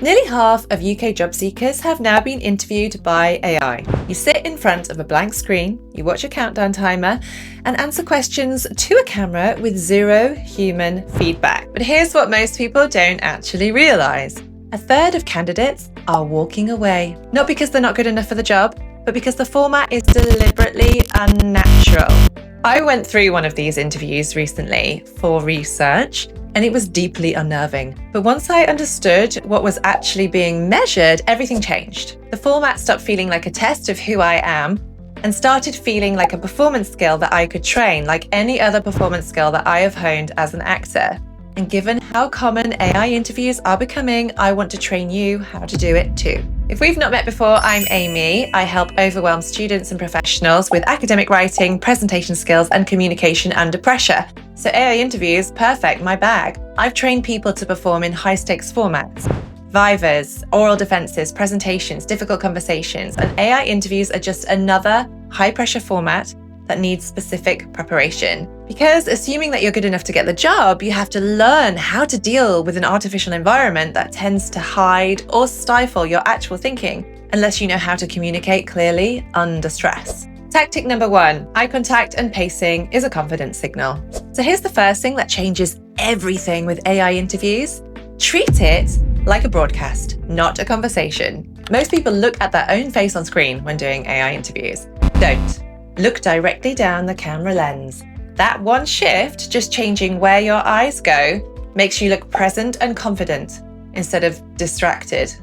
Nearly half of UK job seekers have now been interviewed by AI. You sit in front of a blank screen, you watch a countdown timer, and answer questions to a camera with zero human feedback. But here's what most people don't actually realise. A third of candidates are walking away. Not because they're not good enough for the job, but because the format is deliberately unnatural. I went through one of these interviews recently for research, and it was deeply unnerving. But once I understood what was actually being measured, everything changed. The format stopped feeling like a test of who I am and started feeling like a performance skill that I could train, like any other performance skill that I have honed as an actor. And given how common AI interviews are becoming, I want to train you how to do it too. If we've not met before, I'm Amy. I help overwhelmed students and professionals with academic writing, presentation skills, and communication under pressure. So AI interviews, perfect, my bag. I've trained people to perform in high-stakes formats. Vivas, oral defenses, presentations, difficult conversations, and AI interviews are just another high-pressure format that needs specific preparation. Because assuming that you're good enough to get the job, you have to learn how to deal with an artificial environment that tends to hide or stifle your actual thinking, unless you know how to communicate clearly under stress. Tactic number 1, eye contact and pacing is a confidence signal. So here's the first thing that changes everything with AI interviews. Treat it like a broadcast, not a conversation. Most people look at their own face on screen when doing AI interviews. Don't. Look directly down the camera lens. That one shift, just changing where your eyes go, makes you look present and confident instead of distracted.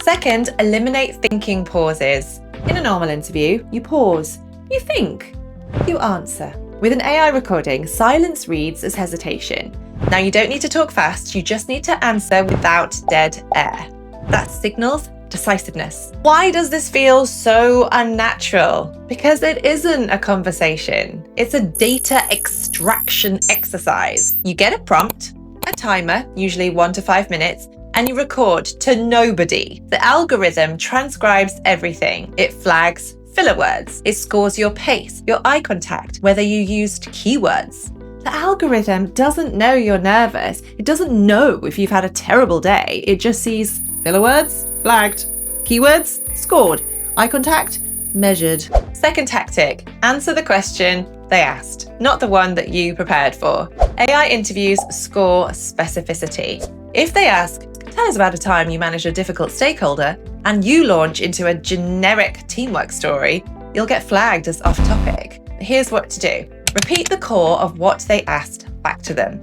Second, eliminate thinking pauses. In a normal interview, you pause, you think, you answer. With an AI recording, silence reads as hesitation. Now you don't need to talk fast, you just need to answer without dead air. That signals decisiveness. Why does this feel so unnatural? Because it isn't a conversation. It's a data extraction exercise. You get a prompt, a timer, usually 1 to 5 minutes, and you record to nobody. The algorithm transcribes everything. It flags filler words. It scores your pace, your eye contact, whether you used keywords. The algorithm doesn't know you're nervous. It doesn't know if you've had a terrible day. It just sees filler words, flagged. Keywords, scored. Eye contact, measured. Second tactic, answer the question they asked, not the one that you prepared for. AI interviews score specificity. If they ask, tell us about a time you managed a difficult stakeholder, and you launch into a generic teamwork story, you'll get flagged as off topic. Here's what to do. Repeat the core of what they asked back to them.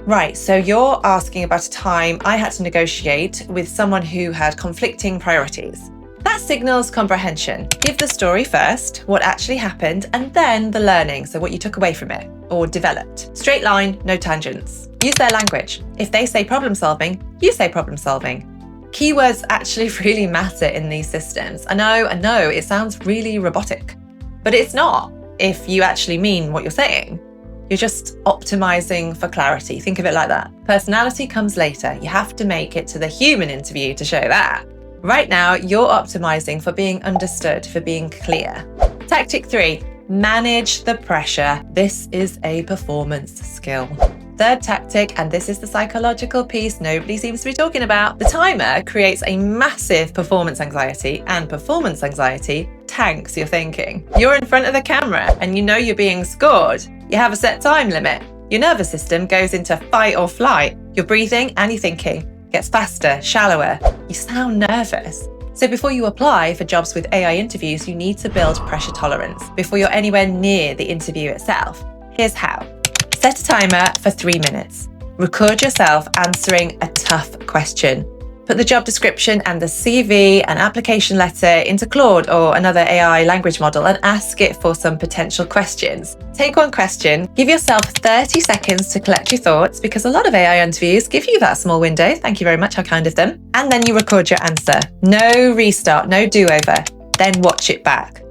Right, so you're asking about a time I had to negotiate with someone who had conflicting priorities. That signals comprehension. Give the story first, what actually happened, and then the learning, so what you took away from it or developed. Straight line, no tangents. Use their language. If they say problem solving, you say problem solving. Keywords actually really matter in these systems. I know, it sounds really robotic, but it's not if you actually mean what you're saying. You're just optimizing for clarity. Think of it like that. Personality comes later. You have to make it to the human interview to show that. Right now, you're optimizing for being understood, for being clear. Tactic 3, manage the pressure. This is a performance skill. Third tactic, and this is the psychological piece nobody seems to be talking about. The timer creates a massive performance anxiety, and performance anxiety tanks your thinking. You're in front of the camera and you know you're being scored. You have a set time limit. Your nervous system goes into fight or flight. Your breathing and your thinking gets faster, shallower. You sound nervous. So before you apply for jobs with AI interviews, you need to build pressure tolerance before you're anywhere near the interview itself. Here's how. Set a timer for 3 minutes. Record yourself answering a tough question. Put the job description and the CV and application letter into Claude or another AI language model and ask it for some potential questions. Take one question, give yourself 30 seconds to collect your thoughts, because a lot of AI interviews give you that small window. Thank you very much, how kind of them. And then you record your answer. No restart, no do-over. Then watch it back.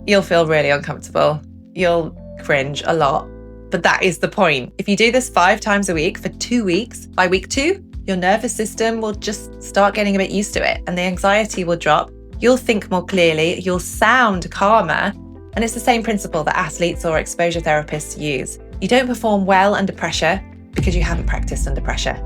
You'll feel really uncomfortable. You'll cringe a lot. But that is the point. If you do this 5 times a week for 2 weeks, by week 2, your nervous system will just start getting a bit used to it and the anxiety will drop. You'll think more clearly, you'll sound calmer, and it's the same principle that athletes or exposure therapists use. You don't perform well under pressure because you haven't practiced under pressure.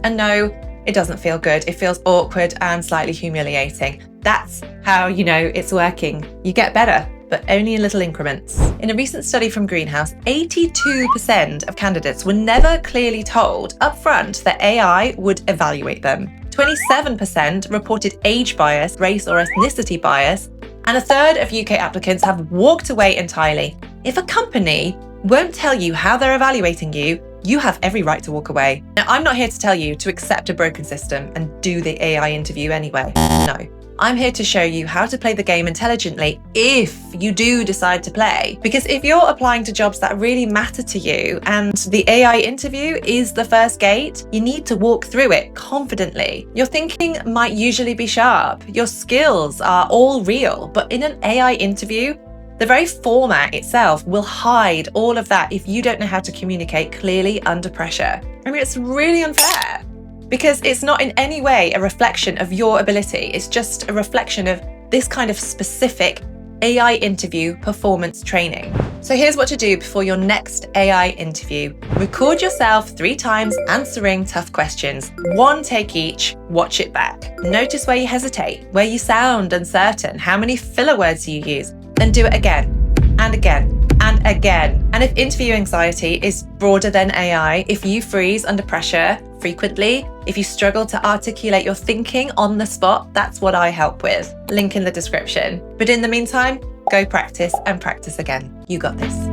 And no, it doesn't feel good. It feels awkward and slightly humiliating. That's how you know it's working. You get better, but only in little increments. In a recent study from Greenhouse, 82% of candidates were never clearly told upfront that AI would evaluate them. 27% reported age bias, race or ethnicity bias, and a third of UK applicants have walked away entirely. If a company won't tell you how they're evaluating you, you have every right to walk away. Now, I'm not here to tell you to accept a broken system and do the AI interview anyway. No. I'm here to show you how to play the game intelligently if you do decide to play. Because if you're applying to jobs that really matter to you and the AI interview is the first gate, you need to walk through it confidently. Your thinking might usually be sharp. Your skills are all real, but in an AI interview, the very format itself will hide all of that if you don't know how to communicate clearly under pressure. I mean, it's really unfair because it's not in any way a reflection of your ability. It's just a reflection of this kind of specific AI interview performance training. So here's what to do before your next AI interview. Record yourself 3 times answering tough questions. 1 take each, watch it back. Notice where you hesitate, where you sound uncertain, how many filler words you use. Then do it again and again and again. And if interview anxiety is broader than AI, if you freeze under pressure frequently, if you struggle to articulate your thinking on the spot, that's what I help with. Link in the description. But in the meantime, go practice and practice again. You got this.